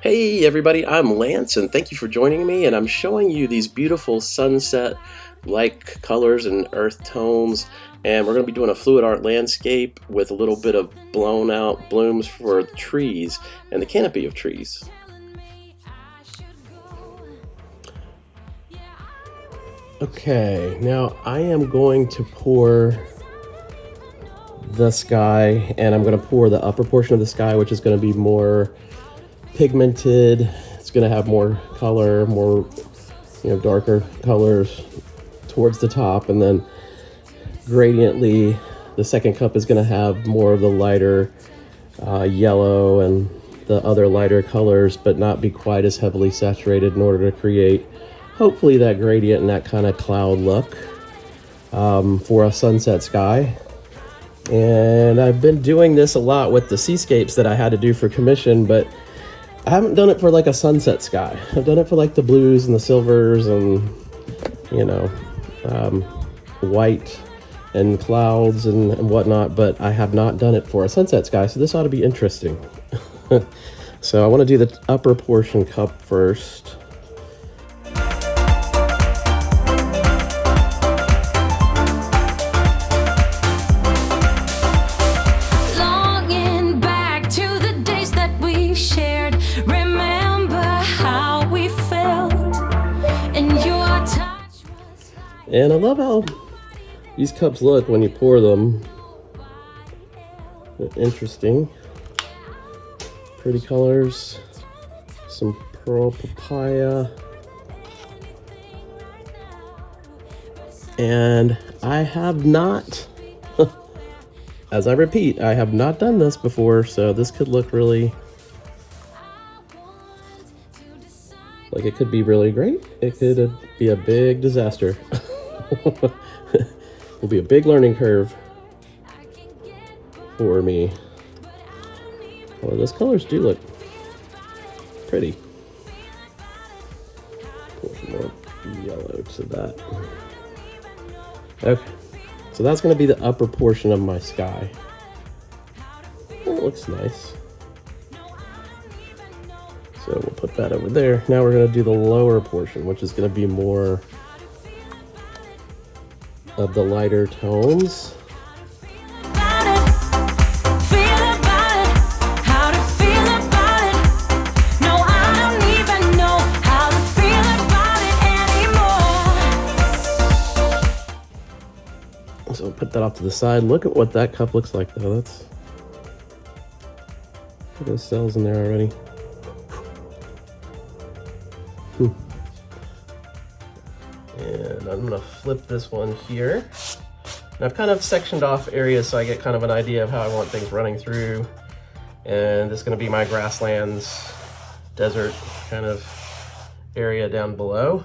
Hey everybody, I'm Lance and thank you for joining me, and I'm showing you these beautiful sunset-like colors and earth tones, and we're going to be doing a fluid art landscape with a little bit of blown out blooms for trees and the canopy of trees. Okay, now I am going to pour the sky, and I'm going to pour the upper portion of the sky, which is going to be more pigmented. It's going to have more color, more darker colors towards the top, and then gradiently the second cup is going to have more of the lighter yellow and the other lighter colors, but not be quite as heavily saturated, in order to create hopefully that gradient and that kind of cloud look for a sunset sky. And I've been doing this a lot with the seascapes that I had to do for commission, but I haven't done it for like a sunset sky. I've done it for like the blues and the silvers and, white and clouds and whatnot, but I have not done it for a sunset sky, so this ought to be interesting. So I want to do the upper portion cup first. And I love how these cups look when you pour them. They're interesting. Pretty colors. Some pearl papaya. And I have not, as I repeat, I have not done this before, so this could look really, like it could be really great. It could be a big disaster. Will be a big learning curve for me. Well, those colors do look pretty. Pour some more yellow to that. Okay, so that's going to be the upper portion of my sky. Oh, it looks nice. So we'll put that over there. Now we're going to do the lower portion, which is going to be more of the lighter tones. So we'll put that off to the side. Look at what that cup looks like though. That's, look at those cells in there already. And I'm gonna flip this one here. And I've kind of sectioned off areas so I get kind of an idea of how I want things running through. And this is gonna be my grasslands, desert kind of area down below.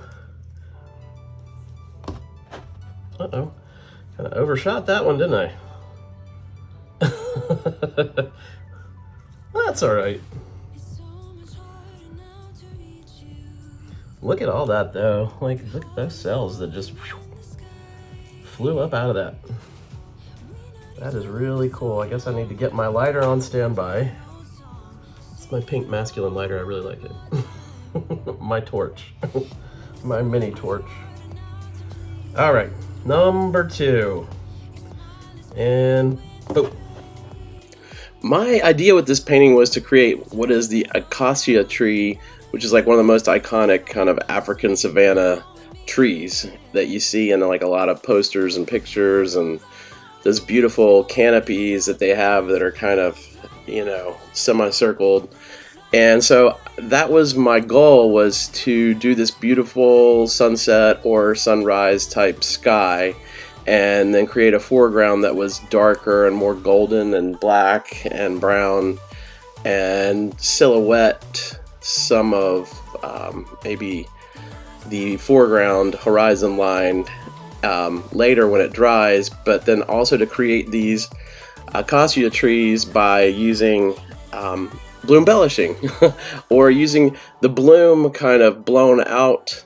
Uh-oh, kind of overshot that one, didn't I? That's all right. Look at all that though. Like, look at those cells that just flew up out of that. That is really cool. I guess I need to get my lighter on standby. It's my pink masculine lighter. I really like it. My torch. My mini torch. All right, number 2. And oh. My idea with this painting was to create what is the Acacia tree, which is like one of the most iconic kind of African Savanna trees that you see in like a lot of posters and pictures, and those beautiful canopies that they have that are kind of, semicircled. And so that was my goal, was to do this beautiful sunset or sunrise type sky, and then create a foreground that was darker and more golden and black and brown, and silhouette some of maybe the foreground horizon line later when it dries, but then also to create these acacia trees by using Bloombellishing or using the bloom kind of blown out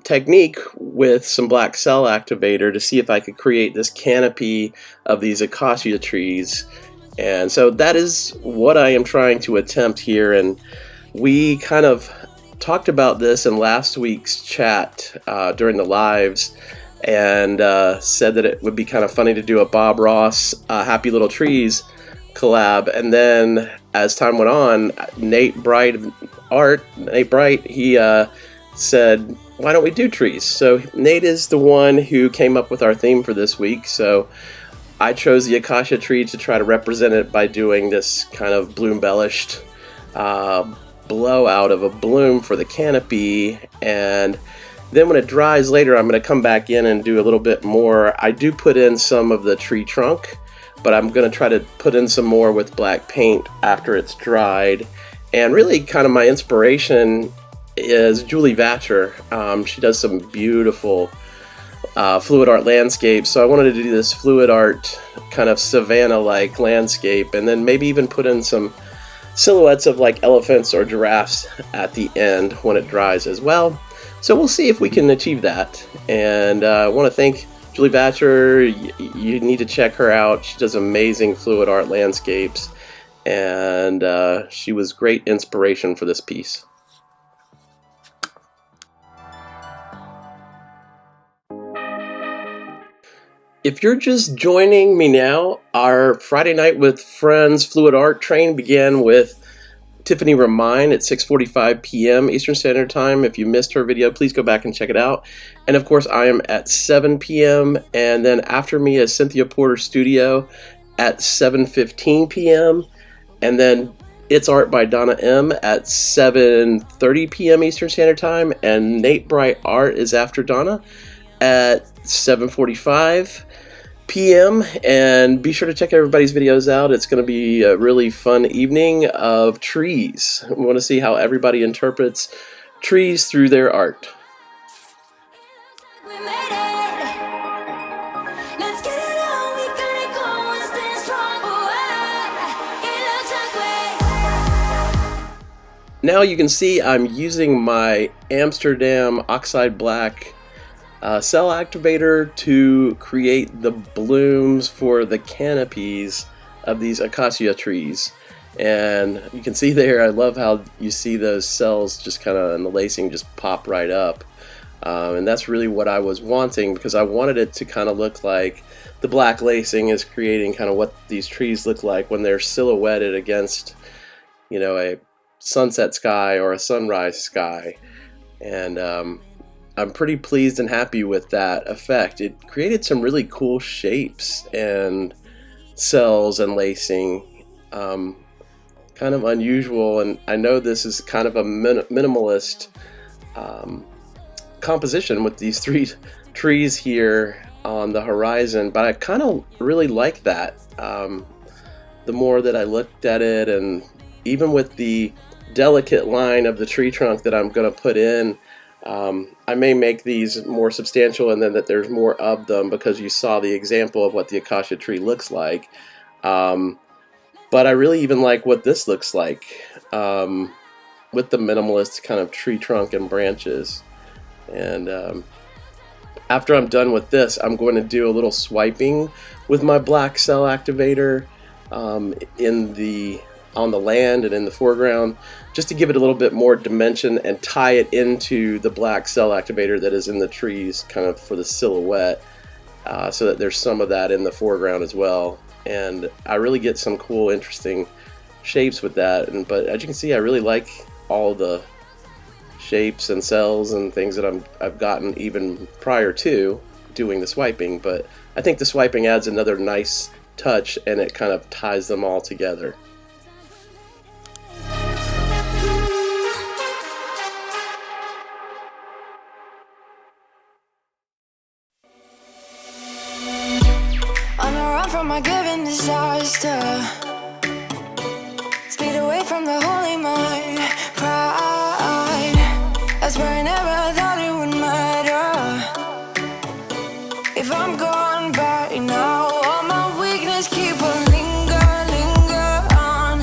technique with some black cell activator to see if I could create this canopy of these acacia trees. And so that is what I am trying to attempt here, and we kind of talked about this in last week's chat during the lives, and said that it would be kind of funny to do a Bob Ross Happy Little Trees collab. And then as time went on, Nate Bright, he said, why don't we do trees? So Nate is the one who came up with our theme for this week, so I chose the acacia tree to try to represent it by doing this kind of bloombellished blowout of a bloom for the canopy. And then when it dries later, I'm going to come back in and do a little bit more. I do put in some of the tree trunk, but I'm going to try to put in some more with black paint after it's dried. And really kind of my inspiration is Julie Vatcher. She does some beautiful fluid art landscapes, so I wanted to do this fluid art kind of savanna-like landscape, and then maybe even put in some silhouettes of like elephants or giraffes at the end when it dries as well. So we'll see if we can achieve that. And I want to thank Julie Vatcher. You need to check her out. She does amazing fluid art landscapes, and she was great inspiration for this piece. If you're just joining me now, our Friday Night with Friends Fluid Art Train began with Tiffany Remine at 6:45 p.m. Eastern Standard Time. If you missed her video, please go back and check it out. And of course, I am at 7 p.m. And then after me is Cynthia Porter Studio at 7:15 p.m. And then It's Art by Donna M. at 7:30 p.m. Eastern Standard Time. And Nate Bright Art is after Donna at 7:45 p.m. and be sure to check everybody's videos out. It's going to be a really fun evening of trees. We want to see how everybody interprets trees through their art. Now you can see I'm using my Amsterdam Oxide Black cell activator to create the blooms for the canopies of these acacia trees. And you can see there, I love how you see those cells just kind of, and the lacing just pop right up. And that's really what I was wanting, because I wanted it to kind of look like the black lacing is creating kind of what these trees look like when they're silhouetted against, you know, a sunset sky or a sunrise sky. And I'm pretty pleased and happy with that effect. It created some really cool shapes and cells and lacing, kind of unusual. And I know this is kind of a minimalist composition with these three trees here on the horizon, but I kind of really like that. The more that I looked at it, and even with the delicate line of the tree trunk that I'm going to put in, I may make these more substantial, and then that there's more of them, because you saw the example of what the acacia tree looks like. But I really even like what this looks like with the minimalist kind of tree trunk and branches. And after I'm done with this, I'm going to do a little swiping with my black cell activator on the land and in the foreground, just to give it a little bit more dimension and tie it into the black cell activator that is in the trees, kind of for the silhouette, so that there's some of that in the foreground as well. And I really get some cool, interesting shapes with that. But as you can see, I really like all the shapes and cells and things that I've gotten even prior to doing the swiping. But I think the swiping adds another nice touch, and it kind of ties them all together. From my given disaster, speed away from the holy mind, pride. That's where I never thought it would matter. If I'm gone by now, all my weakness keep on linger on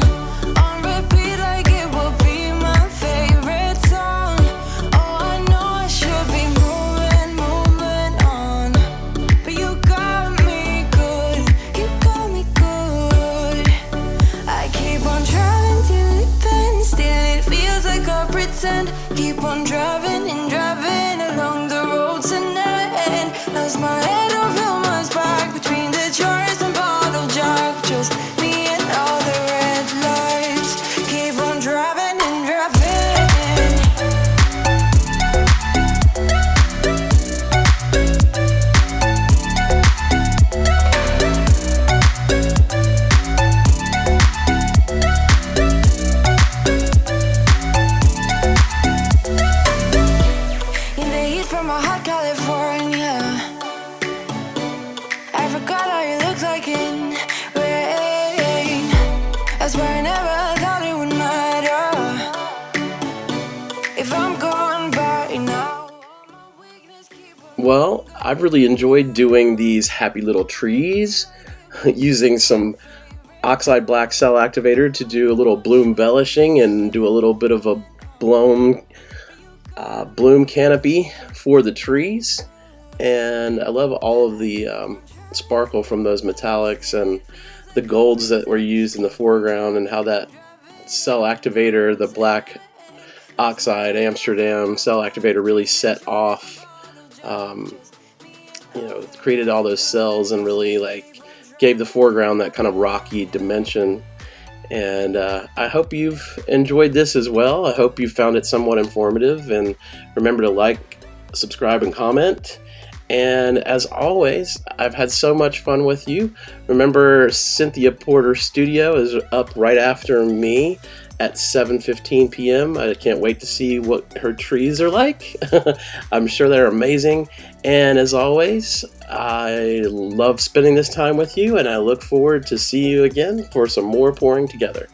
pretend. Keep on driving and driving along the road tonight. Lost my head over my back between the jars and bottle jack. Just me and all the red lights. Keep on driving and driving. In the heat from a hot California, I forgot how you looked like in rain. I swear I never thought it would matter if I'm gone by now. Well, I've really enjoyed doing these happy little trees using some oxide black cell activator to do a little bloombellishing and do a little bit of a bloom canopy for the trees. And I love all of the sparkle from those metallics and the golds that were used in the foreground, and how that cell activator, the black oxide Amsterdam cell activator, really set off, created all those cells and really like gave the foreground that kind of rocky dimension. And I hope you've enjoyed this as well. I hope you found it somewhat informative, and remember to like, subscribe, and comment. And as always, I've had so much fun with you. Remember, Cynthia Porter Studio is up right after me at 7:15 p.m. I can't wait to see what her trees are like. I'm sure they're amazing. And as always, I love spending this time with you, and I look forward to see you again for some more pouring together.